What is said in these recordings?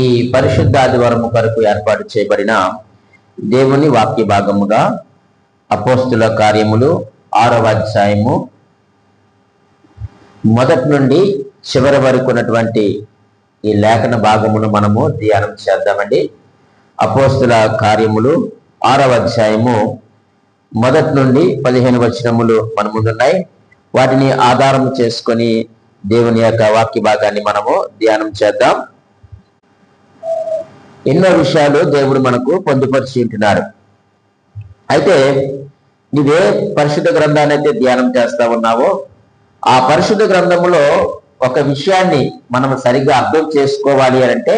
ఈ పరిశుద్ధ ఆదివారం కొరకు ఏర్పాటు చేయబడిన దేవుని వాక్య భాగముగా అపోస్తుల కార్యములు 6వ అధ్యాయము మొదటి నుండి చివరి వరకు ఉన్నటువంటి ఈ లేఖన భాగమును మనము ధ్యానం చేద్దామండి. అపోస్తుల కార్యములు 6వ అధ్యాయము మొదటి నుండి 15 వచనములు మన ముందున్నాయి. వాటిని ఆధారం చేసుకొని దేవుని యొక్క వాక్య భాగాన్ని మనము ధ్యానం చేద్దాం. ఎన్నో విషయాలు దేవుడు మనకు పొందుపరిచి ఉంటున్నాడు. అయితే నువ్వే పరిశుద్ధ గ్రంథాన్ని అయితే ధ్యానం చేస్తా ఉన్నావో ఆ పరిశుద్ధ గ్రంథములో ఒక విషయాన్ని మనం సరిగ్గా అర్థం చేసుకోవాలి అంటే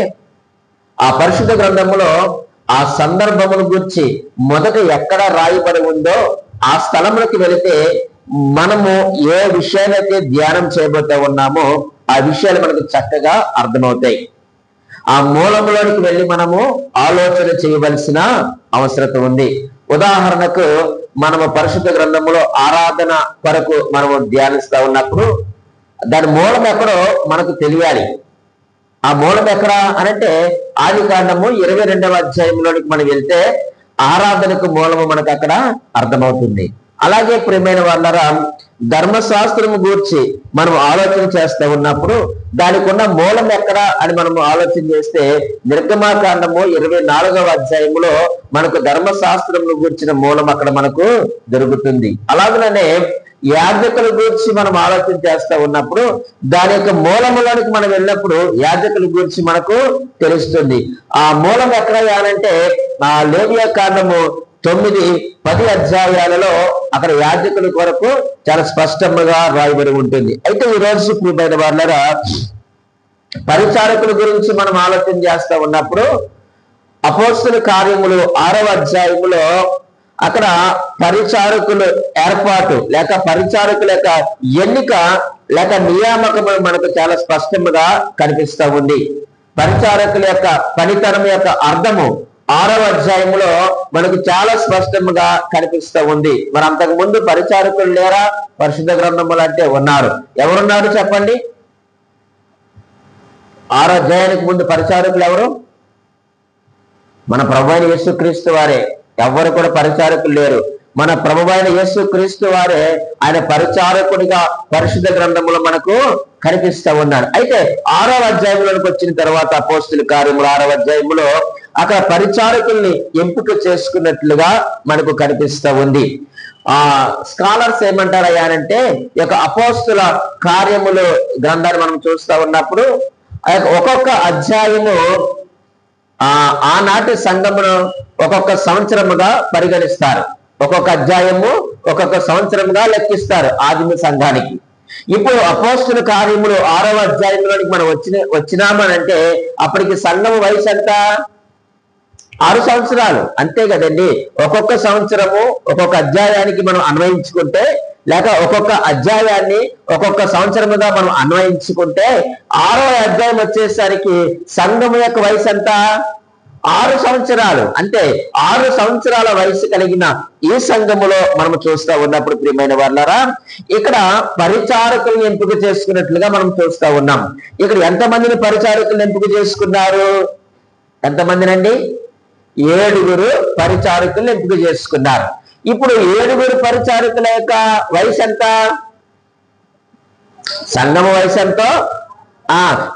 ఆ పరిశుద్ధ గ్రంథములో ఆ సందర్భమును గురించి మొదట ఎక్కడ రాయబడి ఉందో ఆ స్థలములకు వెళితే మనము ఏ విషయాలైతే ధ్యానం చేయబోతా ఉన్నామో ఆ విషయాలు మనకు చక్కగా అర్థమవుతాయి. ఆ మూలంలోనికి వెళ్ళి మనము ఆలోచన చేయవలసిన అవసరం ఉంది. ఉదాహరణకు మనము పరిశుద్ధ గ్రంథంలో ఆరాధన కొరకు మనము ధ్యానిస్తా ఉన్నప్పుడు దాని మూలం ఎక్కడో మనకు తెలియాలి. ఆ మూలం ఎక్కడ అనంటే ఆదికాండము 22వ అధ్యాయంలోనికి మనం వెళ్తే ఆరాధనకు మూలము మనకు అక్కడ అర్థమవుతుంది. అలాగే ప్రియమైన వాళ్ళరా, ధర్మశాస్త్రము గూర్చి మనం ఆలోచన చేస్తూ ఉన్నప్పుడు దానికి ఉన్న మూలం ఎక్కడ అని మనము ఆలోచన చేస్తే నిర్గమాకాండము 24వ అధ్యాయంలో మనకు ధర్మశాస్త్రమును గూర్చిన మూలం అక్కడ మనకు దొరుకుతుంది. అలాగనే యాజకుల గురించి మనం ఆలోచన చేస్తూ ఉన్నప్పుడు దాని యొక్క మూలములోనికి మనం వెళ్ళినప్పుడు యాజకుల గురించి మనకు తెలుస్తుంది. ఆ మూలం ఎక్కడ అంటే ఆ లేవియా కాండము 9-10 అధ్యాయాలలో అక్కడ యాజకుల కొరకు చాలా స్పష్టంగా రాయబడి ఉంటుంది. అయితే ఈ రోజు ప్రియమైన వాళ్ళరా, పరిచారకుల గురించి మనం ఆలోచన చేస్తూ ఉన్నప్పుడు అపోస్తుల కార్యములు 6వ అధ్యాయములో అక్కడ పరిచారకుల ఏర్పాటు లేక పరిచారకుల యొక్క ఎన్నిక లేక నియామకం మనకు చాలా స్పష్టంగా కనిపిస్తూ ఉంది. పరిచారకుల యొక్క పనితనం యొక్క అర్థము 6వ అధ్యాయంలో మనకు చాలా స్పష్టంగా కనిపిస్తూ ఉంది. మరి అంతకు ముందు పరిచారకులు లేరా? పరిశుద్ధ గ్రంథములు అంటే ఉన్నారు. ఎవరున్నారు చెప్పండి? 6వ అధ్యాయానికి ముందు పరిచారకులు ఎవరు? మన ప్రభువైన యేసుక్రీస్తు వారే. ఎవరు కూడా పరిచారకులు లేరు. మన ప్రభువైన యేసుక్రీస్తు వారే ఆయన పరిచారకుడిగా పరిశుద్ధ గ్రంథములో మనకు కనిపిస్తూ ఉన్నాడు. అయితే 6వ అధ్యాయంలోకి వచ్చిన తర్వాత అపోస్తుల కార్యములు 6వ అధ్యాయంలో అక్కడ పరిచారకుల్ని ఎంపిక చేసుకున్నట్లుగా మనకు కనిపిస్తూ ఉంది. ఆ స్కాలర్స్ ఏమంటారయ్యానంటే ఈ యొక్క అపోస్తుల కార్యములు గ్రంథాన్ని మనం చూస్తూ ఉన్నప్పుడు ఒక్కొక్క అధ్యాయము ఆనాటి సంఘమును ఒక్కొక్క సంవత్సరముగా పరిగణిస్తారు. ఒక్కొక్క అధ్యాయము ఒక్కొక్క సంవత్సరముగా లెక్కిస్తారు ఆదిమ సంఘానికి. ఇప్పుడు అపోస్తుల కార్యములు 6వ అధ్యాయంలోనికి మనం వచ్చినామనంటే అప్పటికి సంఘము వయసు ఎంత? 6 సంవత్సరాలు అంతే కదండి. ఒక్కొక్క సంవత్సరము ఒక్కొక్క అధ్యాయానికి మనం అన్వయించుకుంటే లేక ఒక్కొక్క అధ్యాయాన్ని ఒక్కొక్క సంవత్సరముగా మనం అన్వయించుకుంటే 6వ అధ్యాయం వచ్చేసరికి సంఘము యొక్క వయసు ఎంత? 6 సంవత్సరాలు. అంటే 6 సంవత్సరాల వయసు కలిగిన ఈ సంఘములో మనం చూస్తూ ఉన్నప్పుడు ప్రియమైన వాళ్ళారా, ఇక్కడ పరిచారకులను ఎంపిక చేసుకున్నట్లుగా మనం చూస్తూ ఉన్నాం. ఇక్కడ ఎంతమందిని పరిచారకులను ఎంపిక చేసుకున్నారు? ఎంతమందినండి? 7 పరిచారకులను ఎంపిక చేసుకున్నారు. ఇప్పుడు 7 పరిచారకుల యొక్క వయసు ఎంత? సంఘము వయసు ఎంతో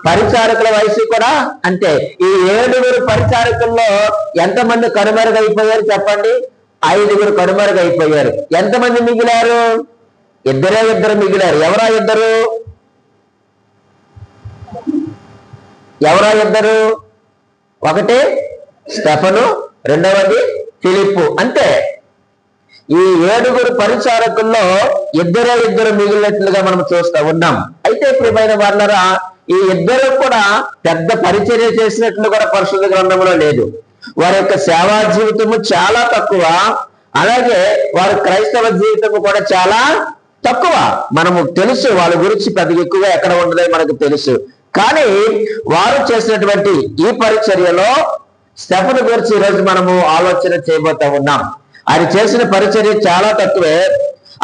పరిచారకుల వయసు కూడా అంతే. ఈ 7 పరిచారకుల్లో ఎంతమంది కనుమరుగైపోయారు చెప్పండి? 5 కనుమరుగైపోయారు. ఎంతమంది మిగిలారు? 2 మిగిలారు. ఎవరా ఇద్దరు? ఒకటి స్టెఫను, రెండవది ఫిలిప్పు. అంతే. ఈ 7 పరిచారకుల్లో 2 మిగిలినట్లుగా మనం చూస్తూ ఉన్నాం. అయితే ప్రియమైన వాళ్ళరా, ఈ 2 కూడా పెద్ద పరిచర్య చేసినట్లు కూడా పరిశుద్ధ గ్రంథంలో లేదు. వారి యొక్క సేవా జీవితము చాలా తక్కువ. అలాగే వారి క్రైస్తవ జీవితము కూడా చాలా తక్కువ. మనము తెలుసు వాళ్ళ గురించి పెద్ద ఎక్కువగా ఎక్కడ ఉండదో మనకు తెలుసు. కానీ వారు చేసినటువంటి ఈ పరిచర్యలో స్టెఫను గురించి ఈరోజు మనము ఆలోచన చేయబోతా ఉన్నాం. ఆయన చేసిన పరిచర్య చాలా తక్కువే.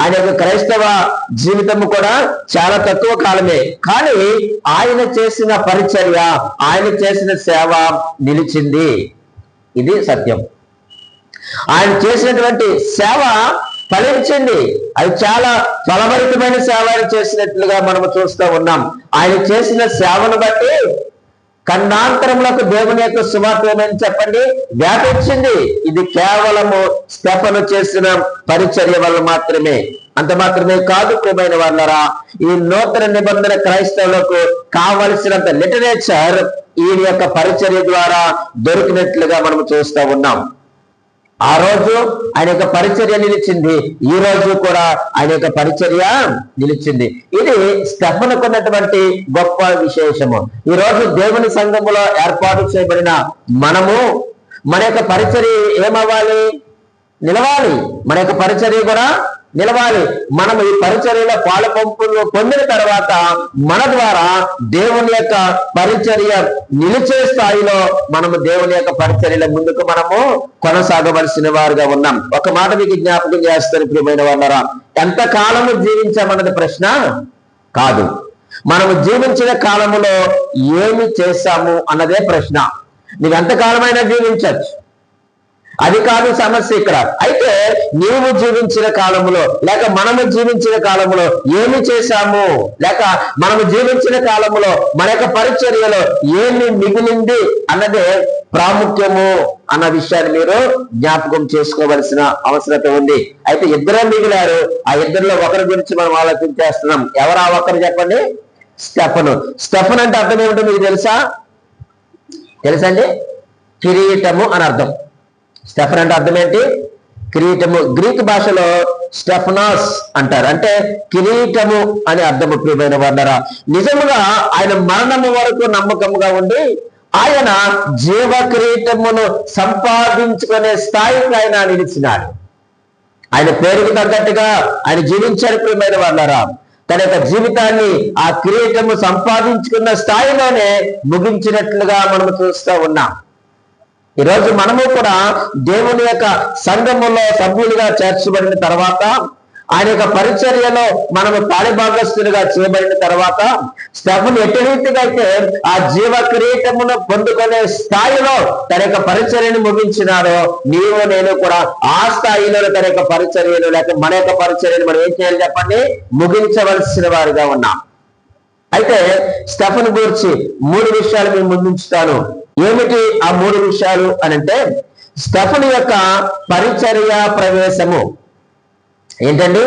ఆయన యొక్క క్రైస్తవ జీవితం కూడా చాలా తక్కువ కాలమే, కానీ ఆయన చేసిన పరిచర్య, ఆయన చేసిన సేవ నిలిచింది. ఇది సత్యం. ఆయన చేసినటువంటి సేవ ఫలించింది. అది చాలా ఫలభరితమైన సేవ ఆయన చేసినట్లుగా మనము చూస్తూ ఉన్నాం. ఆయన చేసిన సేవను బట్టి ఖండాంతరములకు దేవుని యొక్క సువార్త ఏమని చెప్పండి వ్యాపించింది. ఇది కేవలము స్టెఫను చేసిన పరిచర్య వల్ల మాత్రమే. అంత మాత్రమే కాదు ప్రియమైన వాళ్ళరా, ఈ నూతన నిబంధన క్రైస్తవులకు కావలసినంత లిటరేచర్ ఈయన యొక్క పరిచర్య ద్వారా దొరికినట్లుగా మనం చూస్తూ ఉన్నాం. ఆ రోజు ఆయన యొక్క పరిచర్య నిలిచింది, ఈ రోజు కూడా ఆయన యొక్క పరిచర్య నిలిచింది. ఇది స్టెఫనుకు ఉన్నటువంటి గొప్ప విశేషము. ఈ రోజు దేవుని సంఘములో ఏర్పాటు చేయబడిన మనము మన యొక్క పరిచర్య ఏమవ్వాలి? నిలవాలి. మన యొక్క పరిచర్య కూడా నిలవాలి. మనం ఈ పరిచర్యలో పాలు పంపులు పొందిన తర్వాత మన ద్వారా దేవుని యొక్క పరిచర్య నిలిచే స్థాయిలో మనము దేవుని యొక్క పరిచర్యల ముందుకు మనము కొనసాగవలసిన వారుగా ఉన్నాం. ఒక మాట మీకు జ్ఞాపకం చేస్తాను ప్రియమైన వాళ్ళరా, ఎంత కాలము జీవించామన్నది ప్రశ్న కాదు, మనము జీవించిన కాలములో ఏమి చేశాము అన్నదే ప్రశ్న. నువ్వు ఎంతకాలమైనా జీవించవచ్చు, అది కాదు సమస్య ఇక్కడ. అయితే నీవు జీవించిన కాలములో లేక మనము జీవించిన కాలములో ఏమి చేశాము, లేక మనము జీవించిన కాలములో మన యొక్క పరిచర్యలో ఏమి మిగిలింది అన్నదే ప్రాముఖ్యము అన్న విషయాన్ని మీరు జ్ఞాపకం చేసుకోవలసిన అవసరత ఉంది. అయితే ఇద్దరే మిగిలారు. ఆ ఇద్దరిలో ఒకరి గురించి మనం ఆలోచించేస్తున్నాం. ఎవరు ఆ ఒక్కరు చెప్పండి? స్టెఫను. స్టెఫన్ అంటే అర్థం ఏమిటో మీకు తెలుసండి? కిరీటము అని అర్థం. స్టెఫన్ అంటే అర్థం ఏంటి? కిరీటము. గ్రీక్ భాషలో స్టెఫనాస్ అంటారు, అంటే కిరీటము అని అర్థము. ప్రియమైన వాళ్ళరా, నిజముగా ఆయన మరణము వరకు నమ్మకముగా ఉండి ఆయన జీవ కిరీటమును సంపాదించుకునే స్థాయికి ఆయన నిలిచినాడు. ఆయన పేరుకు తగ్గట్టుగా ఆయన జీవించారు. ప్రియమైన వాళ్ళరా, తన యొక్క జీవితాన్ని ఆ కిరీటము సంపాదించుకున్న స్థాయిలోనే ముగించినట్లుగా మనం చూస్తూ ఉన్నాం. ఈరోజు మనము కూడా దేవుని యొక్క సంఘములో సభ్యులుగా చేర్చబడిన తర్వాత, ఆయన యొక్క పరిచర్యలో మనము పాలిభాగస్తులుగా చేయబడిన తర్వాత, స్టెఫను ఎట్టి రీతిగా అయితే ఆ జీవ కిరీటమును పొందుకునే స్థాయిలో తన యొక్క పరిచర్యను ముగించినారో, నీవు నేను కూడా ఆ స్థాయిలో తన యొక్క పరిచర్యను లేక మన యొక్క పరిచర్యను మనం ఏం చేయాలి చెప్పండి? ముగించవలసిన వారిగా ఉన్నాం. అయితే స్టెఫను గురించి 3 విషయాలు మేము ముందుంచుతాను. ఏమిటి ఆ 3 విషయాలు అని అంటే, స్టెఫను యొక్క పరిచర్య ప్రవేశము. ఏంటండి?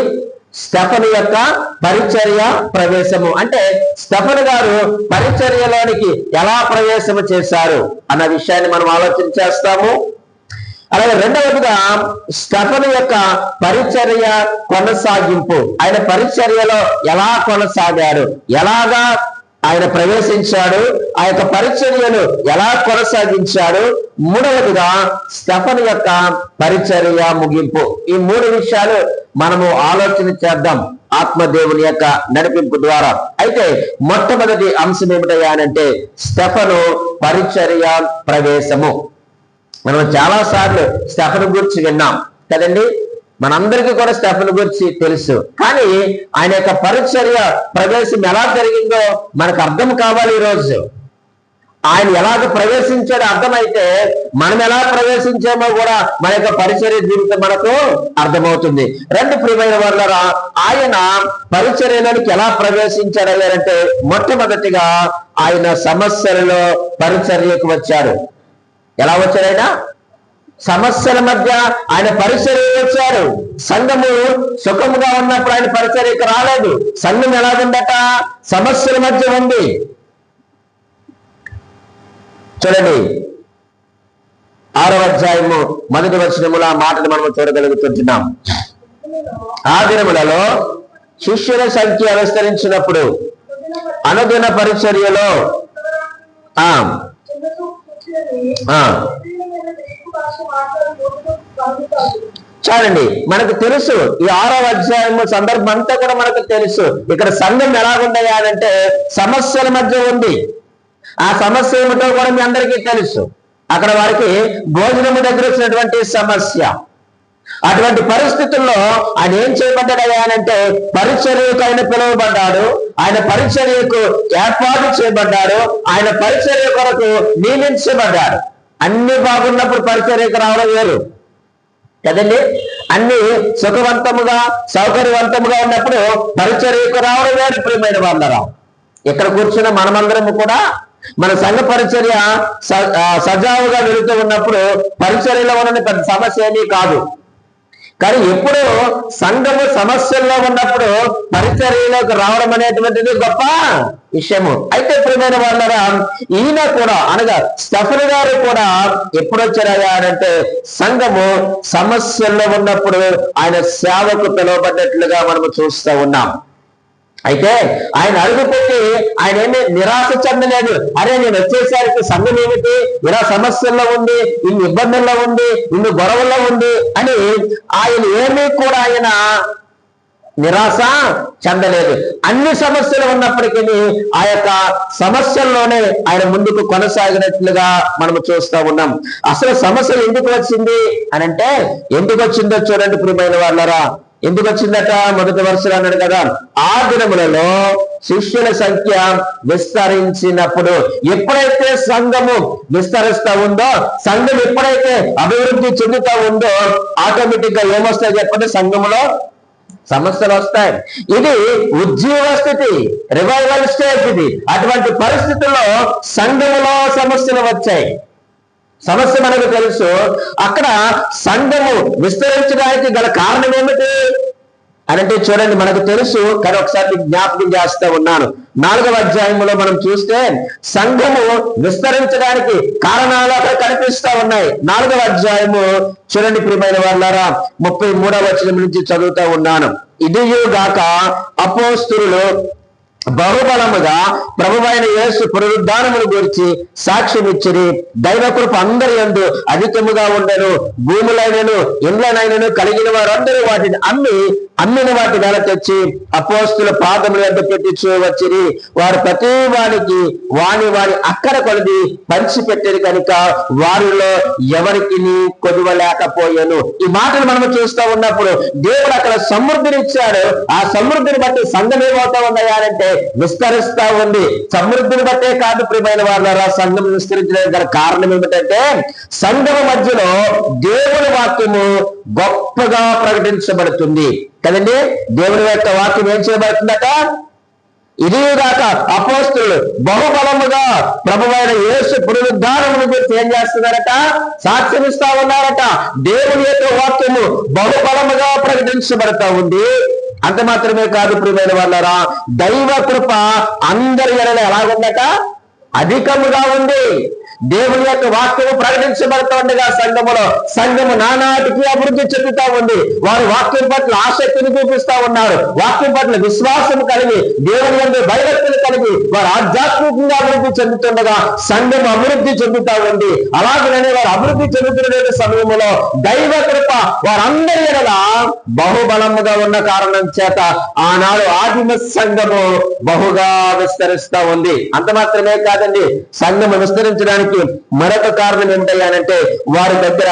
స్టెఫను యొక్క పరిచర్య ప్రవేశము అంటే స్టెఫను గారు పరిచర్యలోనికి ఎలా ప్రవేశము చేశారు అన్న విషయాన్ని మనం ఆలోచన చేస్తాము. అలాగే రెండవదిగా స్టెఫను యొక్క పరిచర్య కొనసాగింపు. ఆయన పరిచర్యలో ఎలా కొనసాగాడు, ఎలాగా ఆయన ప్రవేశించాడు, ఆ యొక్క పరిచర్యను ఎలా కొనసాగించాడు. మూడవదిగా స్టెఫను యొక్క పరిచర్య ముగింపు. ఈ 3 విషయాలు మనము ఆలోచన చేద్దాం ఆత్మదేవుని యొక్క నడిపింపు ద్వారా. అయితే మొట్టమొదటి అంశం ఏమిటయ్యా అంటే స్టెఫను పరిచర్య ప్రవేశము. మనం చాలా సార్లు స్టెఫను గురించి విన్నాం కదండి, మనందరికీ కూడా స్టెఫను గురించి తెలుసు. కానీ ఆయన యొక్క పరిచర్య ప్రవేశం ఎలా జరిగిందో మనకు అర్థం కావాలి. ఈరోజు ఆయన ఎలాగ ప్రవేశించాడో అర్థమైతే మనం ఎలా ప్రవేశించామో కూడా మన యొక్క పరిచర్య జీవితం మనకు అర్థమవుతుంది. రెండు ప్రియమైన వాళ్ళరా, ఆయన పరిచర్యలోనికి ఎలా ప్రవేశించాడంటే మొట్టమొదటిగా ఆయన సమస్యలలో పరిచర్యకు వచ్చాడు. ఎలా వచ్చాడైనా? సమస్యల మధ్య ఆయన పరిచర్య వచ్చాడు. సంఘము సుఖముగా ఉన్నప్పుడు ఆయన పరిచర్యకు రాలేదు. సంఘం ఎలాగుందట? సమస్యల మధ్య ఉంది. చూడండి 6వ అధ్యాయము 1వ వచనముల మాటను మనం చూడగలుగుతున్నాం. ఆ దినములలో శిష్యుల సంఖ్య విస్తరించినప్పుడు అనుదిన పరిచర్యలో చూడండి, మనకు తెలుసు ఈ 6వ అధ్యాయము సందర్భం అంతా కూడా మనకు తెలుసు. ఇక్కడ సంఘం ఎలాగుండయాలంటే సమస్యల మధ్య ఉంది. ఆ సమస్య ఏమిటో కూడా మీ అందరికీ తెలుసు. అక్కడ వారికి భోజనము దగ్గర వచ్చినటువంటి సమస్య, అటువంటి పరిస్థితుల్లో ఆయన ఏం చేయబడ్డాడయ్యా అంటే పరిచర్యకు ఆయన పిలువబడ్డాడు, ఆయన పరిచర్యకు ఏర్పాటు చేయబడ్డాడు, ఆయన పరిచర్య కొరకు నియమించబడ్డాడు. అన్ని బాగున్నప్పుడు పరిచర్యకు రావడం వేరు కదండి. అన్ని సుఖవంతముగా సౌకర్యవంతముగా ఉన్నప్పుడు పరిచర్యకు రావడం వేరు. ప్రియమైన వాళ్ళరా, ఇక్కడ కూర్చున్న మనమందరము కూడా మన సంఘ పరిచర్య సజావుగా వెళుతూ ఉన్నప్పుడు పరిచర్యలో ఉన్న పెద్ద సమస్య ఏమీ కాదు. కానీ ఎప్పుడు సంఘము సమస్యల్లో ఉన్నప్పుడు పరిచర్యలోకి రావడం అనేటువంటిది గొప్ప విషయము. అయితే ప్రియమైన వాళ్ళరా, ఈయన కూడా అనగా స్టెఫెను గారు కూడా ఎప్పుడు వచ్చారయ్యా అంటే సంఘము సమస్యల్లో ఉన్నప్పుడు ఆయన సేవకు పిలువబడ్డట్లుగా మనము చూస్తూ ఉన్నాం. అయితే ఆయన అడుగుపెట్టి ఆయన ఏమీ నిరాశ చెందలేదు. అరే నేను వచ్చేసరికి సంఘం ఏమిటి ఇలా సమస్యల్లో ఉంది, ఇన్ని ఇబ్బందుల్లో ఉంది, ఇన్ని గొడవల్లో ఉంది అని ఆయన ఏమీ కూడా ఆయన నిరాశ చెందలేదు. అన్ని సమస్యలు ఉన్నప్పటికీ ఆ యొక్క సమస్యల్లోనే ఆయన ముందుకు కొనసాగినట్లుగా మనము చూస్తూ ఉన్నాం. అసలు సమస్య ఎందుకు వచ్చింది అని అంటే ఎందుకు వచ్చిందో చూడండి ప్రియమైన వాళ్ళరా. ఎందుకు వచ్చిందట? మొదటి వరుసలో అన్నాడు కదా, ఆ దినములలో శిష్యుల సంఖ్య విస్తరించినప్పుడు. ఎప్పుడైతే సంఘము విస్తరిస్తా ఉందో, సంఘం ఎప్పుడైతే అభివృద్ధి చెందుతా ఉందో ఆటోమేటిక్ గా ఏమొస్తాయి చెప్పండి, సంఘములో సమస్యలు వస్తాయి. ఇది ఉజ్జీవ స్థితి, రివైవల్ స్టేజ్ ఇది. అటువంటి పరిస్థితుల్లో సంఘములో సమస్యలు వచ్చాయి. సమస్య మనకు తెలుసు. అక్కడ సంఘము విస్తరించడానికి గల కారణం ఏమిటి అని అంటే చూడండి, మనకు తెలుసు కానీ ఒకసారి జ్ఞాపకం చేస్తూ ఉన్నాను. 4వ అధ్యాయంలో మనం చూస్తే సంఘము విస్తరించడానికి కారణాలు అక్కడ కనిపిస్తా ఉన్నాయి. 4వ అధ్యాయము చూడండి ప్రియమైన వాళ్ళారా, 33వ వచనం నుంచి చదువుతూ ఉన్నాను. ఇదియు గాక అపోస్తలులు బహుబలముగా ప్రభువైన యేసు పునరుద్ధానమును గురించి సాక్ష్యం ఇచ్చిరి. దైవ కృప అందరి యందు అధికముగా ఉండెను. భూములైనను ఇండ్లనైనను కలిగిన వారందరూ వాటిని అమ్మిన వాటి ధర తెచ్చి అపోస్తుల పాదముల యొద్ద పెట్టి వచ్చిరి. వారు ప్రతి వానికి వాని అక్కడ కొలది పంచిపెట్టేది కనుక వారిలో ఎవరికి కొదువలేకపోయాను. ఈ మాటలు మనం చూస్తూ ఉన్నప్పుడు దేవుడు అక్కడ సమృద్ధినిచ్చాడు. ఆ సమృద్ధిని బట్టి సంఘం ఏమవుతా ఉన్నాయంటే విస్తరిస్తా ఉంది. సమృద్ధిని బట్టే కాదు ప్రియమైన వాళ్ళారా, సంఘం విస్తరించడానికి గల కారణం ఏమిటంటే సంఘం మధ్యలో దేవుని వాక్యము గొప్పగా ప్రకటించబడుతుంది కదండి. దేవుని యొక్క వాక్యం ఏం చేయబడుతుందట? ఇదిగాక అపోస్తలులు బహుబలముగా ప్రభువైన యేసు పునరుద్ధానమును గురించి ఏం చేస్తున్నారట? సాక్ష్యమిస్తా ఉన్నారట. దేవుని యొక్క వాక్యము బహుబలముగా ప్రకటించబడతా ఉంది. అంత మాత్రమే కాదు ప్రియమైన వాళ్ళారా, దైవ కృప అందరి ఎడల ఎలాగుందట? అధికముగా ఉంది. దేవుని యొక్క వాక్యము ప్రకటించబడుతూ ఉండగా సంఘము నానాటికి అభివృద్ధి చెందుతా ఉంది. వారు వాక్యం పట్ల ఆసక్తిని చూపిస్తా ఉన్నారు. వాక్యం పట్ల విశ్వాసం కలిగి దేవుని యందు భయభక్తులు కలిగి వారు ఆధ్యాత్మికంగా అభివృద్ధి చెందుతుండగా సంఘం అభివృద్ధి చెందుతా ఉంది. అలాగనే వారు అభివృద్ధి చెందుతున్న సమయంలో దైవ కృప వారందరి ఎడల బహుబలముగా ఉన్న కారణం చేత ఆనాడు ఆదిమ సంఘము బహుగా విస్తరిస్తా ఉంది. అంత మాత్రమే కాదండి, సంఘము విస్తరించడానికి మరొక కారణం ఏమిటయ్యానంటే వారి దగ్గర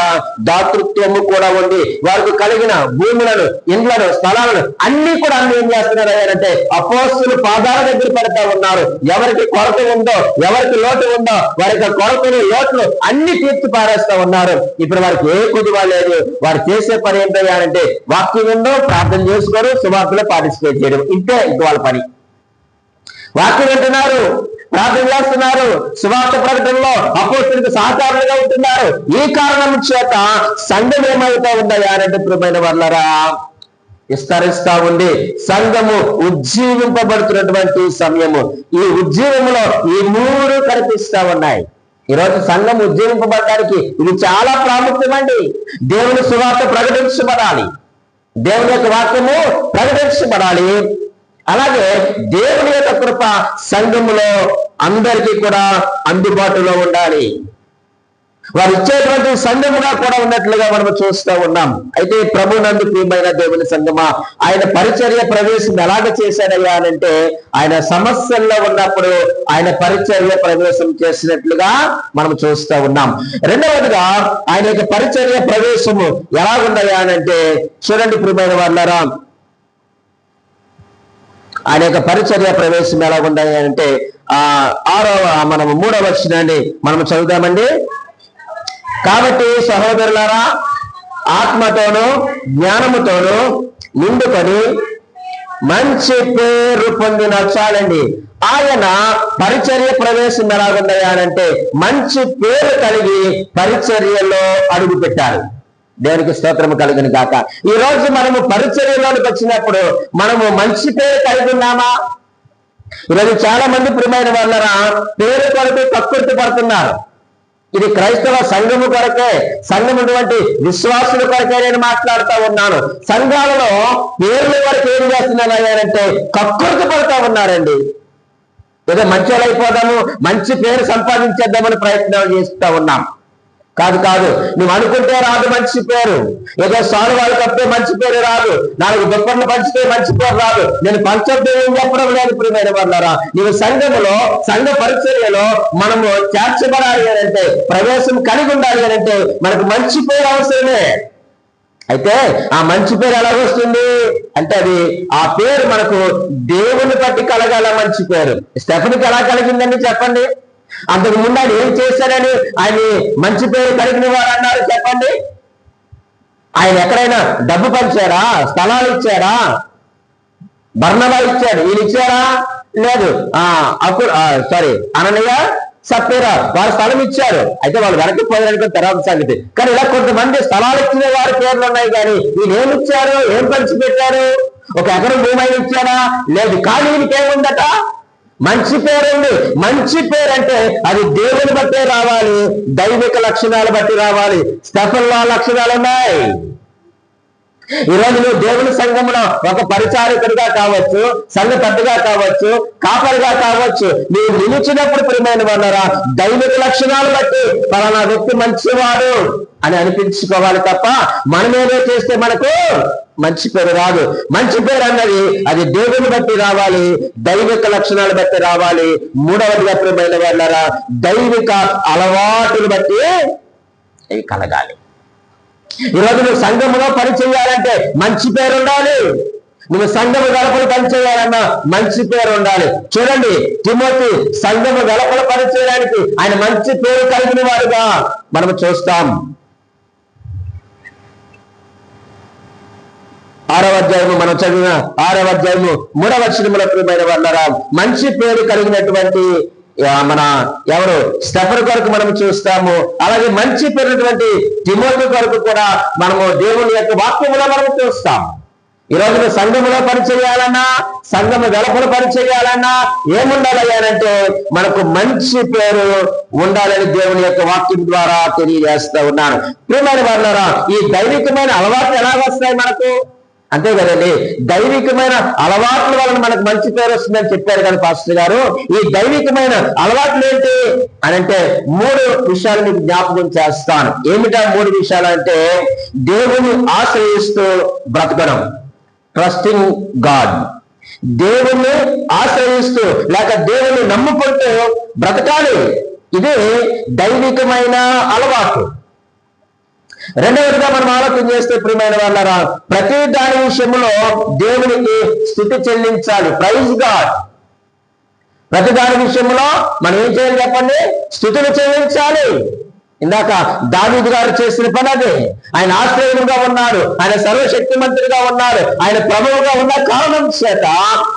దాతృత్వము కూడా ఉంది. వారికి కలిగిన భూములను, ఇండ్లను, స్థలాలను అన్ని ఏం చేస్తున్నారయ్యారంటే అపోస్తలుల పాదాల దగ్గర పెడతా ఉన్నారు. ఎవరికి కొరత ఉందో, ఎవరికి లోటు ఉందో వారికి కొరతలు, లోట్లు అన్ని తీర్చి పారేస్తా ఉన్నారు. ఇప్పుడు వారికి ఏ కుదువ లేదు. వారు చేసే పని ఏంటయ్యారంటే వాక్యం ఉందో ప్రార్థన చేసుకోరు, సువార్తలో పార్టిసిపేట్ చేయడం, ఇంతే వాళ్ళ పని. వాక్యం వింటున్నారు, ప్రార్థన చేస్తున్నారు, సువార్త ప్రకటనలో అపోస్తలులకు సహకారులుగా ఉంటున్నారు. ఈ కారణం చేత సంఘం ఏమవుతా ఉందయ్యారంటే ప్రియమైన వాళ్ళరా విస్తరిస్తా ఉంది. సంఘము ఉజ్జీవింపబడుతున్నటువంటి సమయము. ఈ ఉజ్జీవములో ఈ 3 కనిపిస్తా ఉన్నాయి. ఈరోజు సంఘం ఉజ్జీవింపబడడానికి ఇది చాలా ప్రాముఖ్యమండి. దేవుని సువార్త ప్రకటించబడాలి, దేవుని యొక్క వాక్యము ప్రకటించబడాలి. అలాగే దేవుని యొక్క కృప సంఘములో అందరికీ కూడా అందుబాటులో ఉండాలి. వారు ఇచ్చేటువంటి సంఘముగా కూడా ఉన్నట్లుగా మనం చూస్తూ ఉన్నాం. అయితే ప్రభునందు ప్రియమైన దేవుని సంఘమా, ఆయన పరిచర్య ప్రవేశం ఎలాగ చేశాడయ్యా అనంటే, ఆయన సమస్యల్లో ఉన్నప్పుడు ఆయన పరిచర్య ప్రవేశం చేసినట్లుగా మనం చూస్తూ ఉన్నాం. రెండవదిగా ఆయన యొక్క పరిచర్య ప్రవేశము ఎలాగుందయ్యా అనంటే, చూడండి ప్రియమైన వాళ్ళారా, ఆయన యొక్క పరిచర్య ప్రవేశం ఎలాగుందయ్యా అంటే మనం 3వ వచనాన్ని మనం చదువుదామండి. కాబట్టి సహోదరులారా, ఆత్మతోనూ జ్ఞానముతోనూ నిండుకొని మంచి పేరు పొందిన చాలండి. ఆయన పరిచర్య ప్రవేశం ఎలాగుందయ్యా అంటే, మంచి పేరు కలిగి పరిచర్యలో అడుగు పెట్టారు. దేవునికి స్తోత్రము కలుగును గాక. ఈ రోజు మనము పరిచర్యలోనికి వచ్చినప్పుడు మనము మంచి పేరు కలిగి ఉన్నామా? ఈరోజు చాలా మంది ప్రియమైన వాళ్ళరా పేరు కొరకు కక్కుర్తి పడుతున్నారు. ఇది క్రైస్తవ సంఘము కొరకే, సంఘం ఉన్నటువంటి విశ్వాసుల కొరకే నేను మాట్లాడుతూ ఉన్నాను. సంఘాలలో పేర్ల కొరకు ఏం చేస్తున్నారంటే కక్కుర్తి పడుతూ ఉన్నారండి. ఏదో మంచి అయిపోదాము, మంచి పేరు సంపాదించేద్దామని ప్రయత్నాలు చేస్తూ ఉన్నాం. కాదు, నువ్వు అనుకుంటే రాదు మంచి పేరు. ఏదో సాలువాలు కప్పితే మంచి పేరు రాదు, 4 దుప్పట్లు పంచితే మంచి పేరు రాదు. నేను పంచొద్దు ఏం చెప్పడం లేదు ప్రియమైన వాళ్ళారా. నీవు సంఘములో, సంఘ పరిచర్యలో మనము చేర్చబడాలి అంటే, ప్రవేశం కలిగి ఉండాలి అంటే మనకు మంచి పేరు అవసరమే. అయితే ఆ మంచి పేరు ఎలా వస్తుంది అంటే, అది ఆ పేరు మనకు దేవుని బట్టి కలగాల. మంచి పేరు స్టెఫెన్కి ఎలా కలిగిందండి చెప్పండి? అంతకు ముందు ఆయన ఏం చేశారని ఆయన మంచి పేరు కలిగిన వారు అన్నారు చెప్పండి? ఆయన ఎక్కడైనా డబ్బు పంచారా? స్థలాలు ఇచ్చారా? బర్నబా ఇచ్చాడు, ఈయన ఇచ్చారా? లేదు. అననీయ సప్పీరా వారు స్థలం ఇచ్చారు. అయితే వాళ్ళు వెనక్కి పోయారనుకున్న తర్వాత సంగతి. కానీ ఇలా కొంతమంది స్థలాలు ఇచ్చిన వారి పేర్లు ఉన్నాయి, కానీ ఈయన ఏమి ఇచ్చారు? ఏం పంచి పెట్టారు? 1 ఎకరం భూమి ఇచ్చారా? లేదు. కానీ ఈయనకేముందట? మంచి పేరు ఉంది. మంచి పేరు అంటే అది దేవుని బట్టే రావాలి, దైవిక లక్షణాలు బట్టి రావాలి. స్టెఫెన్లో లక్షణాలు ఉన్నాయి. ఈరోజు నువ్వు దేవుని సంఘంలో ఒక పరిచారకుడిగా కావచ్చు, సంఘ పెద్దగా కావచ్చు, కాపరిగా కావచ్చు, నీవు నిలిచినప్పుడు ప్రియమైన వాళ్ళరా దైవిక లక్షణాలు బట్టి పలానా వ్యక్తి మంచివాడు అని అనిపించుకోవాలి తప్ప మనమేదో చేస్తే మనకు మంచి పేరు రాదు. మంచి పేరు అన్నది అది దేవుని బట్టి రావాలి, దైవిక లక్షణాలు బట్టి రావాలి. 3వదిగా ప్రియమైన వాళ్ళరా దైవిక అలవాటులు బట్టి ఇవి కలగాలి. ఈరోజు నువ్వు సంఘములో పని చేయాలంటే మంచి పేరు ఉండాలి. నువ్వు సంఘము గడపలు పని చేయాలన్నా మంచి పేరు ఉండాలి. చూడండి, తిమోతి సంఘము గడపలు పని చేయడానికి ఆయన మంచి పేరు కలిగిన వాడుగా మనం చూస్తాం. 6వ అధ్యాయము మనం చదివిన 6వ అధ్యాయము 3వ వచనములో ప్రియమైన వాళ్ళరా మంచి పేరు కలిగినటువంటి మన ఎవరు స్టెఫెన్ కొరకు మనం చూస్తాము. అలాగే మంచి పేరుటువంటి తిమోతి కొరకు కూడా మనము దేవుని యొక్క వాక్యములో మనం చూస్తాం. ఈ రోజున సంఘములో పనిచేయాలన్నా, సంఘము వెలుపల పనిచేయాలన్నా ఏముండాలంటే మనకు మంచి పేరు ఉండాలని దేవుని యొక్క వాక్యం ద్వారా తెలియజేస్తా ఉన్నాను. ప్రియమైన వాళ్ళారా ఈ దైవికమైన అలవాట్లు ఎలా వస్తాయి మనకు? అంతే కదండి, దైవికమైన అలవాట్ల వలన మనకు మంచి పేరు వస్తుందని చెప్పారు కానీ పాస్టర్ గారు. ఈ దైవికమైన అలవాట్లు ఏంటి అని అంటే 3 విషయాలు మీకు జ్ఞాపకం చేస్తాను. ఏమిటా 3 విషయాలు అంటే, దేవుని ఆశ్రయిస్తూ బ్రతకడం, ట్రస్టింగ్ గాడ్. దేవుణ్ణి ఆశ్రయిస్తూ లేక దేవుని నమ్ముకుంటూ బ్రతకాలి. ఇది దైవికమైన అలవాటు. రెండవదిగా మనం ఆలోచన చేస్తే ప్రియమైన వాళ్ళరా ప్రతి దాని విషయంలో దేవునికి స్తుతి చెల్లించాలి. Praise God. ప్రతి దాని విషయంలో మనం ఏం చేయాలి చెప్పండి? స్తుతులు చెల్లించాలి. ఇందాక దావీదు గారు చేసిన పని అదే. ఆయన ఆశ్రయముగా ఉన్నాడు, ఆయన సర్వశక్తిమంతుడిగా ఉన్నాడు, ఆయన ప్రభువుగా ఉన్న కారణం చేత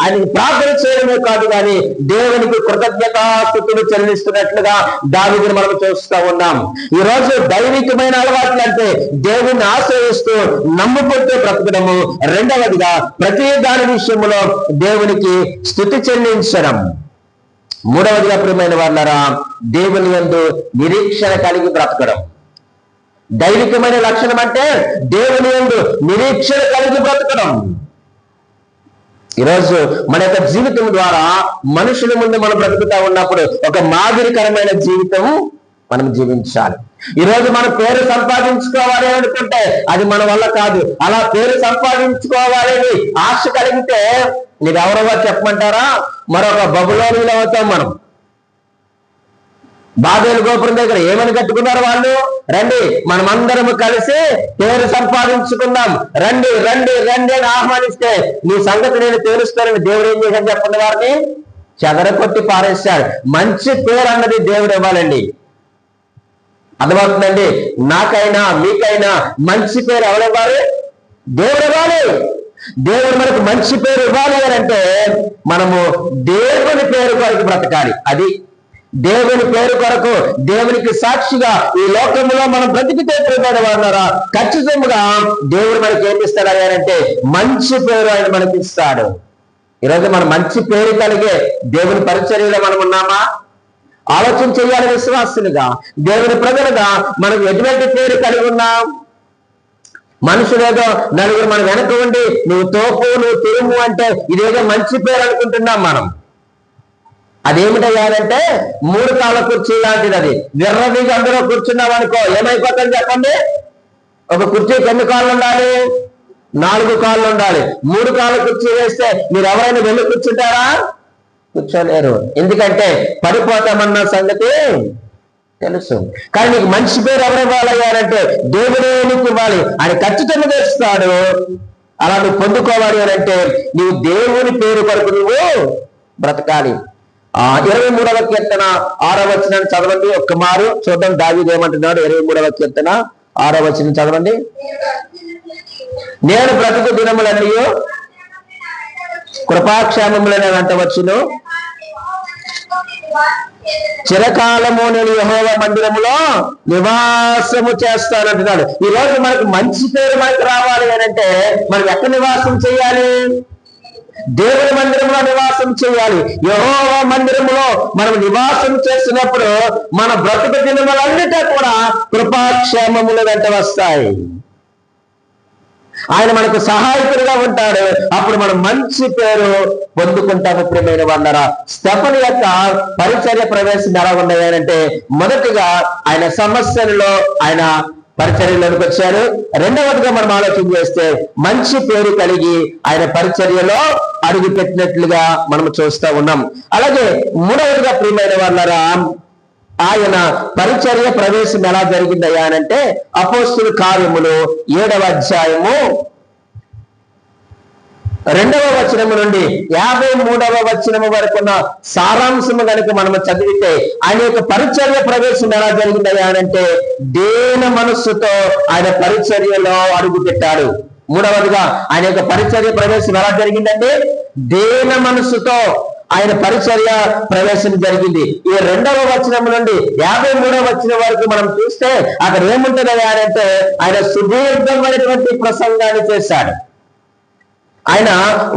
ఆయనకి ప్రార్థన చేయడమే కాదు కానీ దేవునికి కృతజ్ఞతాస్తుతులు చెల్లిస్తున్నట్లుగా దావీదును మనం చూస్తూ ఉన్నాం. ఈ రోజు దైవికమైన అలవాట్లు అంటే దేవుని ఆశ్రయిస్తూ నమ్ముకుంటూ బ్రతకడము. రెండవదిగా ప్రతి దాని విషయంలో దేవునికి స్తుతి చెల్లించడం. మూడవదిగా ప్రియమైన వాళ్ళరా దేవుని యందు నిరీక్షణ కలిగి బ్రతకడం. దైవికమైన లక్షణం అంటే దేవుని యందు నిరీక్షణ కలిగి బ్రతకడం. ఈరోజు మన యొక్క జీవితం ద్వారా మనుషుల ముందు మనం బ్రతుకుతా ఉన్నప్పుడు ఒక మాదిరికరమైన జీవితం మనం జీవించాలి. ఈరోజు మనం పేరు సంపాదించుకోవాలి అనుకుంటే అది మన వల్ల కాదు. అలా పేరు సంపాదించుకోవాలని ఆశ కలిగితే నీవెవరో చెప్పమంటారా? మరొక బబులోనీలో అవుతాం మనం. బాబేలు గోపురం దగ్గర ఏమని కట్టుకున్నారు వాళ్ళు? రండి మనమందరము కలిసి పేరు సంపాదించుకుందాం, రండి రండి రండి అని ఆహ్వానిస్తే నీ సంగతి నేను తెలుస్తానని దేవుడు ఏం చేశాడు చెప్పండి? వారిని చెదరకొట్టి పారేశాడు. మంచి పేరు అన్నది దేవుడు ఇవ్వాలండి. అర్థమవుతుందండి? నాకైనా మీకైనా మంచి పేరు ఎవరివ్వాలి? దేవుడు ఇవ్వాలి. దేవుడు మనకు మంచి పేరు ఇవ్వాలి అని అంటే మనము దేవుని పేరు కొరకు బ్రతకాలి. అది దేవుని పేరు కొరకు, దేవునికి సాక్షిగా ఈ లోకంలో మనం బ్రతికితే వాడున్నారా ఖచ్చితంగా దేవుడు మనకి ఏమి ఇస్తాడు అంటే మంచి పేరు ఆయన మనకి ఇస్తాడు. ఈరోజు మనం మంచి పేరు కలిగే దేవుని పరిచర్యలో మనం ఉన్నామా? ఆలోచన చేయాలి. విశ్వాసులుగా, దేవుని ప్రజలుగా మనకు ఎటువంటి పేరు కలిగి ఉన్నాం? మనుషులేదో నలుగురు మనం వెనక ఉండి నువ్వు తోపు, నువ్వు తిరుము అంటే ఇదేదో మంచి పేరు అనుకుంటున్నాం మనం. అదేమిటయ్యారంటే 3 కాళ్ళ కుర్చీ లాంటిది. అది విర్రవీగా అందరూ కూర్చున్నాం అనుకో ఏమైపోతుంది చెప్పండి? ఒక కుర్చీకి ఎన్ని కాళ్ళు ఉండాలి? 4 కాళ్ళు ఉండాలి. 3 కాళ్ళ కుర్చీ వేస్తే మీరు ఎవరైనా వెళ్ళి కూర్చుంటారా? కూర్చోలేరు. ఎందుకంటే పడిపోతామన్న సంగతి తెలుసు. కానీ నీకు మంచి పేరు ఎవరు ఇవ్వాలయ్యారంటే దేవుడే నీకు ఇవ్వాలి. ఆయన ఖచ్చితంగా తెస్తాడు. అలా నువ్వు పొందుకోవాలి అని అంటే నీవు దేవుని పేరు కొరకు నువ్వు బ్రతకాలి. 23వ కీర్తన 6వ వచనాన్ని చదవండి. ఒక్క మారు చూద్దాం దావీదు ఏమంటున్నాడు. 23వ కీర్తన 6వ వచనం చదవండి. నేను బ్రతుకు దినములన్నీ కృపాక్షేమములనే అంటవచ్చును. చిరకాలము నేను యెహోవా మందిరములో నివాసము చేస్తానంటున్నాడు. ఈ రోజు మనకు మంచి పేరు మనకు రావాలి అని అంటే మనం ఎక్కడ నివాసం చేయాలి? దేవుని మందిరంలో నివాసం చేయాలి. యెహోవా మందిరములో మనం నివాసం చేసినప్పుడు మన బ్రతుకు దినములన్నిటా కూడా కృపాక్షేమముల వెంట వస్తాయి. ఆయన మనకు సహాయకుడిగా ఉంటాడు. అప్పుడు మనం మంచి పేరు పొందుకుంటాము. ప్రియమైన వాళ్ళరా, స్టెఫను యొక్క పరిచర్య ప్రవేశం ఎలా ఉన్నాయనంటే మొదటిగా ఆయన సమస్యలలో ఆయన పరిచర్యలోనికి వచ్చారు. రెండవదిగా మనం ఆలోచన చేస్తే మంచి పేరు కలిగి ఆయన పరిచర్యలో అడుగు పెట్టినట్లుగా మనం చూస్తూ ఉన్నాం. అలాగే మూడవదిగా ప్రియమైన వాళ్ళరా, ఆయన పరిచర్య ప్రవేశం ఎలా జరిగిందయ్యా అంటే అపోస్తుల కార్యములు 7వ అధ్యాయము 2వ వచనము నుండి 53వ వచనము వరకున్న సారాంశము కనుక మనము చదివితే ఆయన యొక్క పరిచర్య ప్రవేశం ఎలా జరిగిందయ్యా అంటే దేన మనస్సుతో ఆయన పరిచర్యలో అడుగు పెట్టాడు. మూడవదిగా ఆయన యొక్క పరిచర్య ప్రవేశం ఎలా జరిగిందంటే దేన మనస్సుతో ఆయన పరిచర్య ప్రవేశం జరిగింది. ఈ 2వ వచనం నుండి 53వ వచనం వరకు మనం చూస్తే అక్కడ ఏముంటుంది అంటే ఆయన సుదీర్ఘమైనటువంటి ప్రసంగాన్ని చేశాడు. ఆయన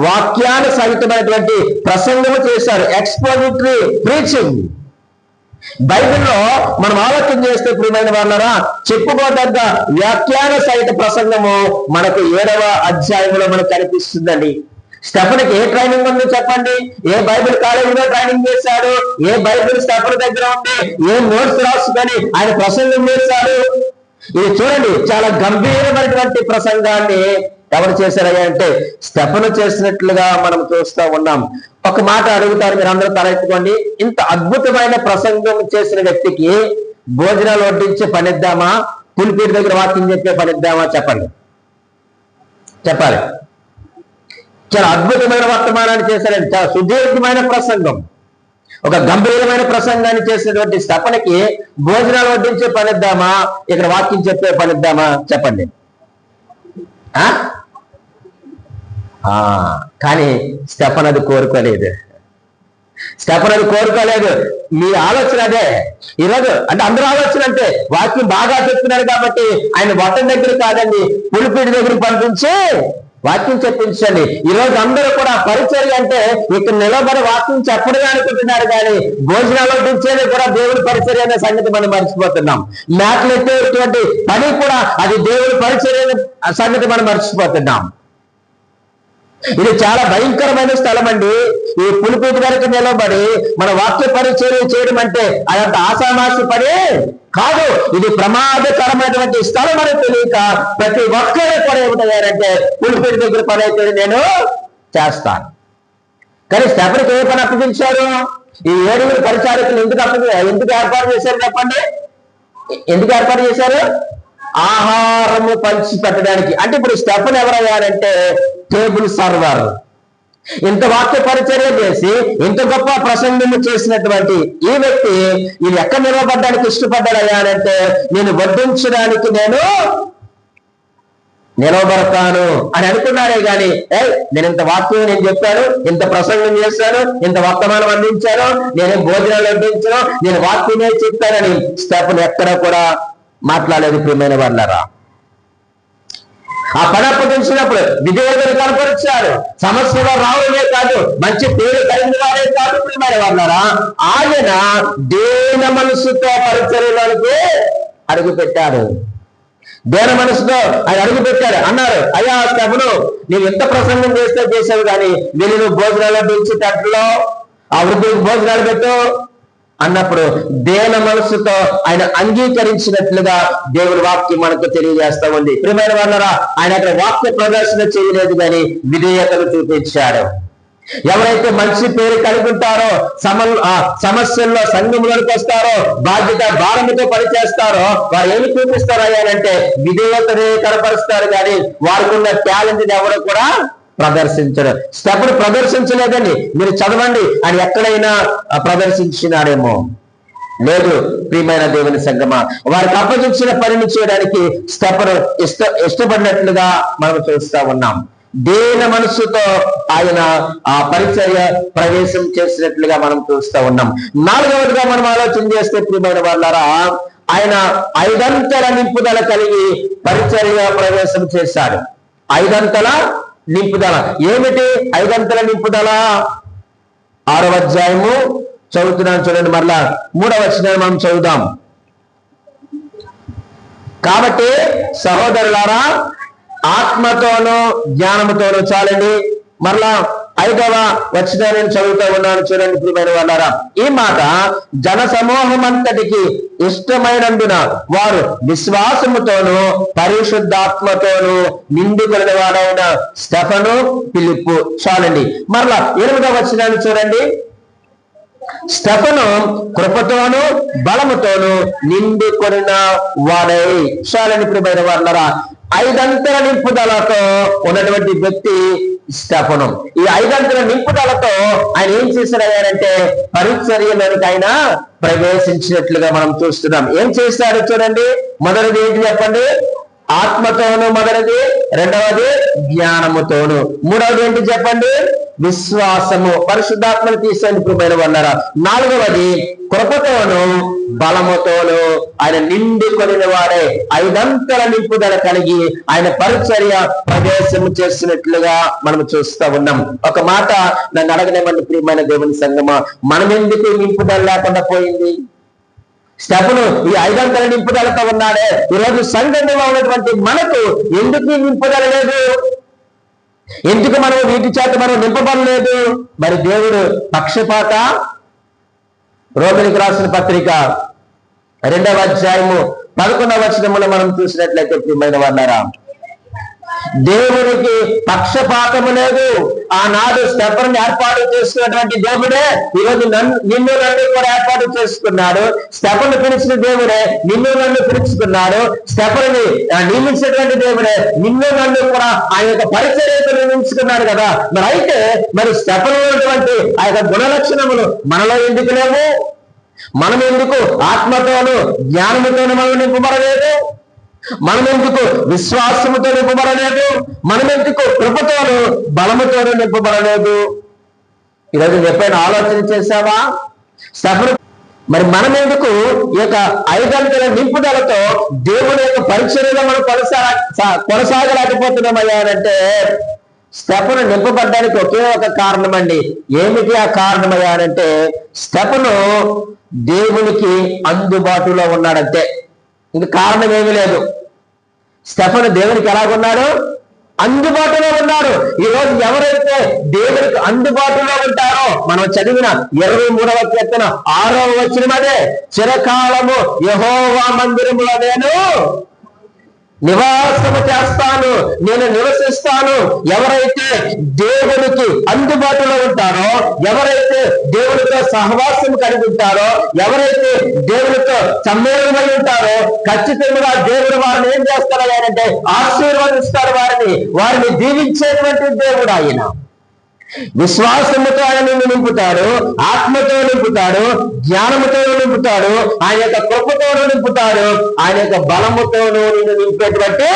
వాక్యాల సహితమైనటువంటి ప్రసంగము చేశారు. Expository preaching. బైబిల్లో మనం ఆలోచన చేస్తే ప్రియమైన వాళ్ళరా చెప్పుకోదగ్గ వ్యాఖ్యాన సహిత ప్రసంగము మనకు 7వ అధ్యాయంలో మనకు కనిపిస్తుందండి. స్టెఫన్కి ఏ ట్రైనింగ్ ఉందో చెప్పండి? ఏ బైబిల్ కాలేజీలో ట్రైనింగ్ చేశాడు? ఏ బైబిల్ స్టెఫన్ దగ్గర ఉంది? ఏ నోట్స్ రాసుకొని ఆయన ప్రసంగం చేశాడు? ఇది చూడండి, చాలా గంభీరమైనటువంటి ప్రసంగాన్ని ఎవరు చేశారయ్యా అంటే స్టెఫను చేసినట్లుగా మనం చూస్తూ ఉన్నాం. ఒక మాట అడుగుతారు, మీరు అందరూ తలెత్తుకోండి. ఇంత అద్భుతమైన ప్రసంగం చేసిన వ్యక్తికి భోజనాలు వడ్డించే పనిద్దామా, పులిపీటి దగ్గర వాక్యం చెప్పే పనిద్దామా? చెప్పండి, చెప్పాలి. చాలా అద్భుతమైన వర్తమానాన్ని చేశారండి. చాలా సుదీర్ఘమైన ప్రసంగం, ఒక గంభీరమైన ప్రసంగాన్ని చేసినటువంటి స్టెఫన్కి భోజనాలు వడ్డించే పనిద్దామా, ఇక్కడ వాక్యం చెప్పే పనిద్దామా? చెప్పండి. కానీ స్టెఫన్ అది కోరుకోలేదు. స్టెఫన్ అది కోరుకోలేదు. మీ ఆలోచన అదే ఈరోజు అంటే అందరూ ఆలోచన అంటే వాక్యం బాగా చెప్తున్నారు కాబట్టి ఆయన వటం దగ్గర కాదండి పులిపీడి దగ్గరికి పంపించి వాక్యం చెప్పించండి. ఈరోజు అందరూ కూడా పరిచర్య అంటే ఇక్కడ నిలబడి వాక్యం చెప్పడమే అనుకుంటున్నారు, కానీ భోజనాలు వడ్డించేది కూడా దేవుడి పరిచర్య అనే సంగతి మనం మర్చిపోతున్నాం. మేకలు ఎత్తేటువంటి పని కూడా అది దేవుడి పరిచర్య అనే సంగతి మనం మర్చిపోతున్నాం. ఇది చాలా భయంకరమైన స్థలం అండి. ఈ పులిపీటి వరకు నిలబడి మన వాక్య పరిచర్య చేయడం అంటే అదంత ఆసామాసి పని కాదు, ఇది ప్రమాదకరమైనటువంటి స్థలం అని తెలియక ప్రతి ఒక్కరు కూడా ఏమిటంటే పులిపిడి దగ్గర పని అయితే నేను చేస్తాను. కానీ స్టెఫెనుకి ఏ పని అప్పగించారు? ఈ 7 పరిచారకులు ఎందుకు ఏర్పాటు చేశారు చెప్పండి? ఎందుకు ఏర్పాటు చేశారు? ఆహారము పంచి పెట్టడానికి. అంటే ఇప్పుడు స్టెఫెన్ ఎవరయ్యారంటే టేబుల్ సర్వర్. ఇంత వాక్య పరిచర్య చేసి ఇంత గొప్ప ప్రసంగము చేసినటువంటి ఈ వ్యక్తి ఇది ఎక్కడ నిలబడడానికి ఇష్టపడ్డాడయ్యానంటే నేను వడ్డించడానికి నేను నిలబడతాను అని అనుకున్నాడే గాని నేను ఇంత వాక్యం నేను చెప్పాను, ఇంత ప్రసంగం చేశాను, ఇంత వర్తమానం అందించాను, నేనే భోజనాలు వడ్డించాను, నేను వాక్యమే చెప్పానని స్టెఫెన్ ఎక్కడ కూడా మాట్లాడలేదు. ప్రియమైన వాళ్ళారా, ఆ పని అప్పగించినప్పుడు విధేయతను కనపరిచారు. సమస్యలో రావడమే కాదు, మంచి పేరు కలిగిన వారే కాదు. ప్రియమైన వాళ్ళారా, ఆయన దేన మనసుతో పరిచర్యలోనికి అడుగు పెట్టారు. దేన మనసుతో ఆయన అడుగు పెట్టారు. అన్నారు, అయ్యా స్టెఫెను, నువ్వు ఎంత ప్రసంగం చేసావు కానీ వెళ్ళి నువ్వు భోజనాలు పెంచేటట్లో ఆ వృద్ధులకు భోజనాలు పెట్టు అన్నప్పుడు దేన మనసుతో ఆయన అంగీకరించినట్లుగా దేవుడి వాక్యం మనకు తెలియజేస్తా ఉంది. ప్రియమైన వాళ్ళరా, ఆయన అక్కడ వాక్య ప్రదర్శన చేయలేదు కానీ విధేయతను చూపించాడు. ఎవరైతే మంచి పేరు కలిగి ఉంటారో, సమస్యల్లో సంఘంలోకి వస్తారో, బాధ్యత భారంతో పనిచేస్తారో వారు ఏమి చూపిస్తారు అయ్యారంటే విధేయతనే కనపరుస్తారు. కానీ వారికి ఉన్న టాలెంట్ ఎవరు కూడా ప్రదర్శించరు. స్టెఫెను ప్రదర్శించలేదండి. మీరు చదవండి, ఆయన ఎక్కడైనా ప్రదర్శించినాడేమో లేదు. ప్రియమైన దేవుని సంగమా, వారికి అప్పగించిన పనిని చేయడానికి స్టెఫెను ఇష్టపడినట్లుగా మనం చూస్తా ఉన్నాం. దేన మనస్సుతో ఆయన ఆ పరిచర్య ప్రవేశం చేసినట్లుగా మనం చూస్తా ఉన్నాం. 4వదిగా మనం ఆలోచన చేస్తే ప్రియమైన వాళ్ళారా, ఆయన 5 అంతల నింపుదల కలిగి పరిచర్య ప్రవేశం చేశాడు. 5 అంతల నింపుదల ఏమిటి? 5 అంతల నింపుదల 6వ అధ్యాయము చదువుతున్నాను చూడండి. మరలా 3వ వచనాన్ని మనం చదువుదాం. కాబట్టి సహోదరులారా, ఆత్మతోనూ జ్ఞానముతోనూ చాలండి. మరలా 5వ వచనాన్ని చదువుతూ ఉన్నాను చూడండి. ప్రియమైన వాళ్ళారా, ఈ మాట జన సమూహం అంతటికి ఇష్టమైనందున వారు విశ్వాసముతోనూ పరిశుద్ధాత్మతోనూ నిండుకొనిన వాడైన స్టెఫెను, ఫిలిప్పు చాలండి. మరలా 8వ వచనాన్ని చూడండి. స్టెఫెను కృపతోనూ బలముతోనూ నిండుకొనిన వాడై చాలని. ప్రియమైన వాళ్ళారా, 5 అంతల నింపుదలతో ఉన్నటువంటి వ్యక్తి స్టెఫెను. ఈ 5 అంతల నింపుదలతో ఆయన ఏం చేశాడంటే పరిచర్యలోనికి ఆయన ప్రవేశించినట్లుగా మనం చూస్తున్నాం. ఏం చేశాడు చూడండి. మొదటిది ఏంటి చెప్పండి? ఆత్మతోను మొదటిది, 2వది జ్ఞానముతోను, 3వది ఏంటి చెప్పండి? విశ్వాసము, పరిశుద్ధాత్మను తీసేందుకు ప్రియమైన వాళ్ళారా. 4వది కృపతోను బలముతోను ఆయన నిండుకొనిన వాడే 5 అంతల నింపుదల కలిగి ఆయన పరిచర్య ప్రవేశం చేసినట్లుగా మనం చూస్తా ఉన్నాం. ఒక మాట నన్ను అడగనేమండి ప్రియమైన దేవుని సంగమా, మనం ఎందుకు నింపుదల లేకుండా పోయింది? స్టెఫెను ఈ 5 అంతల నింపుదలతో ఉన్నాడే, ఈరోజు సంఘంలో ఉన్నటువంటి మనకు ఎందుకు నింపుదల లేదు? ఎందుకు మనం వీటి చేత మనం నింపబడలేదు? మరి దేవుడు పక్షపాత? రోమిలికి రాసిన పత్రిక 2వ అధ్యాయము 11వ వచనములో మనం చూసినట్లయితే ప్రియమైన వాళ్ళారా, దేవునికి పక్షపాతము లేదు. ఆనాడు స్టెఫెనుని ఏర్పాటు చేసుకున్నటువంటి దేవుడే ఈరోజు నిన్ను నన్ను కూడా ఏర్పాటు చేసుకున్నాడు. స్టెఫెను పిలిచిన దేవుడే నిన్ను నన్ను పిలుచుకున్నాడు. స్టెఫెనుని నియమించినటువంటి దేవుడే నిన్ను నన్ను కూడా ఆయన యొక్క పరిచర్యకు నియమించుకున్నాడు కదా. మరి అయితే మరి స్టెఫెను ఉన్నటువంటి ఆ యొక్క గుణలక్షణములు మనలో ఎందుకు లేవు? మనం ఎందుకు ఆత్మతోను జ్ఞానముతోను మనం నింపబడలేదు? మనం ఎందుకు విశ్వాసముతో నింపబడలేదు? మనం ఎందుకు కృపతోను బలముతోను నింపబడలేదు? ఈరోజు ఎప్పుడైనా ఆలోచన చేశావా? స్టెఫెను మరి మనం ఎందుకు ఈ యొక్క 5 అంతల నింపుదలతో దేవుని యొక్క పరిచర్యలో మనం కొనసాగలేకపోతున్నామయ్యానంటే స్టెఫెను నింపబడ్డానికి ఒకే ఒక కారణం అండి. ఏమిటి ఆ కారణమయ్యానంటే స్టెఫెను దేవునికి అందుబాటులో ఉన్నాడంతే. ఇంక కారణం ఏమీ లేదు. స్టెఫెను దేవునికి ఎలాగున్నాడు? అందుబాటులో ఉన్నారు. ఈ రోజు ఎవరైతే దేవునికి అందుబాటులో ఉంటారో, మనం చదివిన 23వ కీర్తన 6వ వచనం అదే, చిరకాలము యెహోవా మందిరములో నేను నివాసము చేస్తాను, నేను నివసిస్తాను. ఎవరైతే దేవునికి అందుబాటులో ఉంటారో, ఎవరైతే దేవునితో సహవాసం కలిగి ఉంటారో, ఎవరైతే దేవునితో సమ్మేళనమై ఉంటారో, ఖచ్చితంగా దేవుడు వారిని ఏం చేస్తారు అంటే ఆశీర్వదిస్తారు. వారిని దీవించేటువంటి దేవుడు ఆయన. విశ్వాసముతో ఆయన నిన్ను నింపుతాడు, ఆత్మతో నింపుతాడు, జ్ఞానముతో నింపుతాడు, ఆయన యొక్క కృపతోను నింపుతాడు, ఆయన యొక్క బలముతోను నిన్ను నింపేటువంటి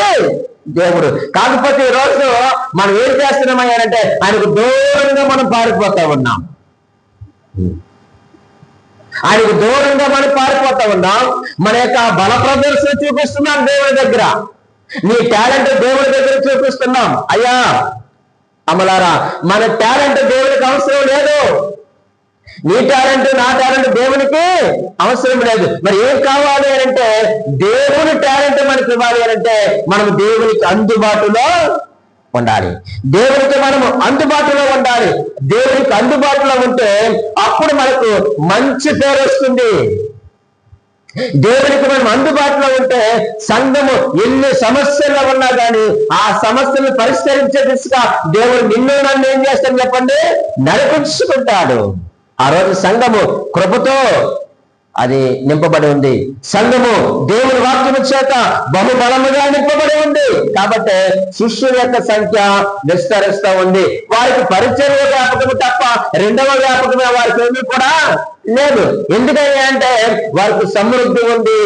దేవుడు. కాకపోతే ఈ రోజు మనం ఏం చేస్తున్నామయ్యారంటే ఆయనకు దూరంగా మనం పారిపోతా ఉన్నాం. ఆయనకు దూరంగా మనం పారిపోతా ఉన్నాం. మన యొక్క బల ప్రదర్శన చూపిస్తున్నాం దేవుడి దగ్గర, నీ టాలెంట్ దేవుడి దగ్గర చూపిస్తున్నాం. అయ్యా అమలారా, మన టాలెంట్ దేవునికి అవసరం లేదు. నీ టాలెంట్ నా టాలెంట్ దేవునికి అవసరం లేదు. మరి ఏం కావాలి అంటే దేవుని టాలెంట్ మనకి ఇవ్వాలి అంటే మనం దేవునికి అందుబాటులో ఉండాలి. దేవునికి మనము అందుబాటులో ఉండాలి. దేవునికి అందుబాటులో ఉంటే అప్పుడు మనకు మంచి పేరు వస్తుంది. దేవునికి మనం అందుబాటులో ఉంటే సంఘము ఎన్ని సమస్యల్లో ఉన్నా కానీ ఆ సమస్యలను పరిష్కరించే దిశగా దేవుడు నిన్ను నన్ను ఏం చేస్తాడు చెప్పండి, నడిపించుకుంటాడు. ఆ రోజు సంఘము కృపతో అది నింపబడి ఉంది. సంఘము దేవుని వాక్యము చేత బహుబలముగా నింపబడి ఉంది. కాబట్టి శిష్యుల యొక్క సంఖ్య విస్తరిస్తూ ఉంది. వారికి పరిచర్య వ్యాపకము తప్ప రెండవ వ్యాపకమే వారికి ఏమీ కూడా లేదు. ఎందుకని అంటే వారికి సమృద్ధి ఉంది.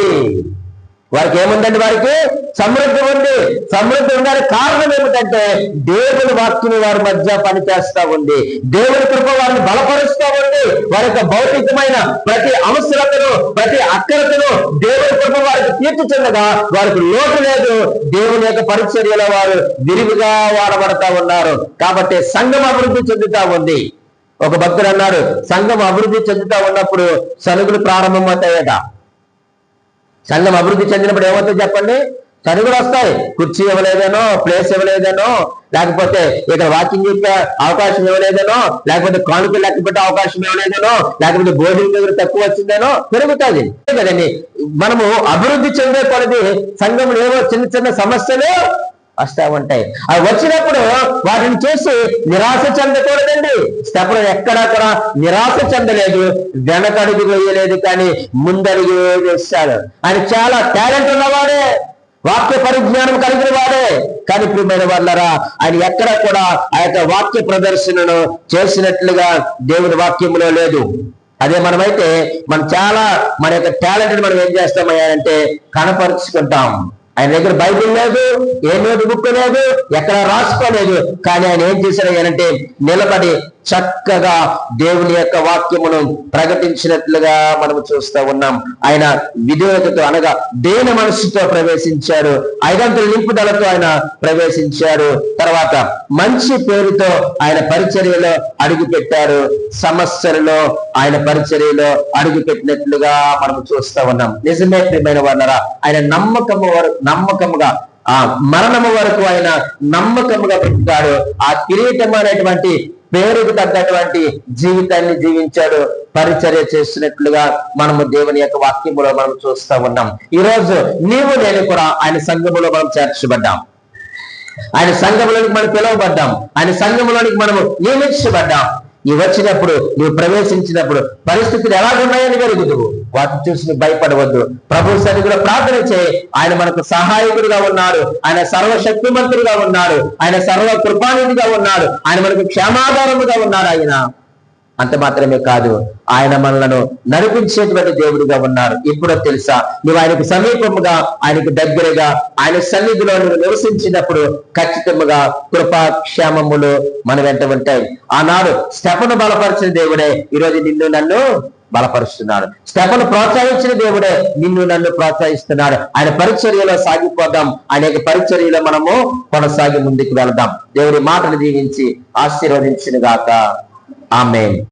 వారికి ఏముందండి? వారికి సమృద్ధి ఉంది. సమృద్ధి ఉండడానికి కారణం ఏమిటంటే దేవుని వాక్యం వారి మధ్య పనిచేస్తా ఉంది. దేవుని కృప వారిని బలపరుస్తూ ఉంది. వారి యొక్క భౌతికమైన ప్రతి అవసరతను, ప్రతి అక్కరతను దేవుని కృప వారికి తీర్చుచుండగా వారికి లోటు లేదు. దేవుని యొక్క పరిచర్యలో వారు విరివిగా వాడబడతా ఉన్నారు. కాబట్టి సంఘం అభివృద్ధి చెందుతా ఉంది. ఒక భక్తుడు అన్నాడు, సంఘం అభివృద్ధి చెందుతా ఉన్నప్పుడు సనుగులు ప్రారంభమవుతాయట. సంఘం అభివృద్ధి చెందినప్పుడు ఏమవుతుంది చెప్పండి? సనుగులు వస్తాయి. కుర్చీ ఇవ్వలేదనో, ప్లేస్ ఇవ్వలేదనో, లేకపోతే ఇక్కడ వాకింగ్ చెప్పే అవకాశం ఇవ్వలేదనో, లేకపోతే కానుకలు లెక్క పెట్టే అవకాశం ఇవ్వలేదనో, లేకపోతే భోజనం దగ్గర తక్కువ వచ్చిందనో పెరుగుతుంది కదండి. మనము అభివృద్ధి చెందే కొలది సంఘంలో ఏవో చిన్న చిన్న సమస్యలు వస్తా ఉంటాయి. అవి వచ్చినప్పుడు వాటిని చూసి నిరాశ చెందకూడదండి. స్టెప్ను ఎక్కడా కూడా నిరాశ చెందలేదు, వెనకడుగు వేయలేదు, కానీ ముందడుగు వేశాడు. ఆయన చాలా టాలెంట్ ఉన్నవాడే, వాక్య పరిజ్ఞానం కలిగిన వాడే. కానీ ప్రియమైన వాళ్ళరా, ఆయన ఎక్కడ కూడా ఆ యొక్క వాక్య ప్రదర్శనను చేసినట్లుగా దేవుని వాక్యంలో లేదు. అదే మనమైతే మనం చాలా మన యొక్క టాలెంట్ మనం ఏం చేస్తామయ్యా అంటే కనపరుచుకుంటాం. ఆయన దగ్గర బైబిల్ లేదు, ఏ నోటు బుక్ లేదు, ఎక్కడ రాసుకోలేదు. కానీ ఆయన ఏం చేశాడంటే నిలబడి చక్కగా దేవుని యొక్క వాక్యమును ప్రకటించినట్లుగా మనము చూస్తూ ఉన్నాం. ఆయన విధేయతతో అనగా దేని మనసుతో ప్రవేశించాడు, ఐదంతుల నింపుదలతో ఆయన ప్రవేశించాడు. తర్వాత మంచి పేరుతో ఆయన పరిచర్యలో అడుగు పెట్టారు. సమస్యలలో ఆయన పరిచర్యలో అడుగు పెట్టినట్లుగా మనము చూస్తూ ఉన్నాం. నిజమే ప్రియమైన వాళ్ళరా, ఆయన నమ్మకముగా ఆ మరణము వరకు ఆయన నమ్మకముగా పెట్టాడు. ఆ కిరీటం అనేటువంటి పేరుకు తగ్గటువంటి జీవితాన్ని జీవించాడు. పరిచర్య చేస్తున్నట్లుగా మనము దేవుని యొక్క వాక్యములో మనం చూస్తూ ఉన్నాం. ఈ రోజు నీవు నేను కూడా ఆయన సంఘములో మనం చేర్చబడ్డాం. ఆయన సంఘములోనికి మనం పిలువబడ్డాం. ఆయన సంఘములోనికి మనము నియమించబడ్డాం. ఈ వచ్చినప్పుడు నువ్వు ప్రవేశించినప్పుడు పరిస్థితులు ఎలాగున్నాయని వెలుగుదువు. వాటిని చూసి నువ్వు భయపడవద్దు. ప్రభు సన్నిధిలో ప్రార్థన చేయి. ఆయన మనకు సహాయకుడిగా ఉన్నాడు. ఆయన సర్వశక్తిమంతుడిగా ఉన్నాడు. ఆయన సర్వ కృపానిధిగా ఉన్నాడు. ఆయన మనకు క్షేమాధారముగా ఉన్నాడు. ఆయన అంత మాత్రమే కాదు, ఆయన మనలను నడిపించేటువంటి దేవుడిగా ఉన్నారు. ఎప్పుడో తెలుసా, నువ్వు ఆయనకు సమీపముగా, ఆయనకు దగ్గరగా, ఆయన సన్నిధిలో నువ్వు నివసించినప్పుడు ఖచ్చితంగా కృపాక్షేమములు మన వెంట ఉంటాయి. ఆనాడు స్టెఫను బలపరిచిన దేవుడే ఈరోజు నిన్ను నన్ను బలపరుస్తున్నాడు. స్టెఫను ప్రోత్సహించిన దేవుడే నిన్ను నన్ను ప్రోత్సహిస్తున్నాడు. ఆయన పరిచర్యలో సాగిపోదాం. ఆయన యొక్క పరిచర్యలో మనము కొనసాగి ముందుకు వెళదాం. దేవుడి మాటను దీవించి ఆశీర్వదించును గాక. ఆమేన్.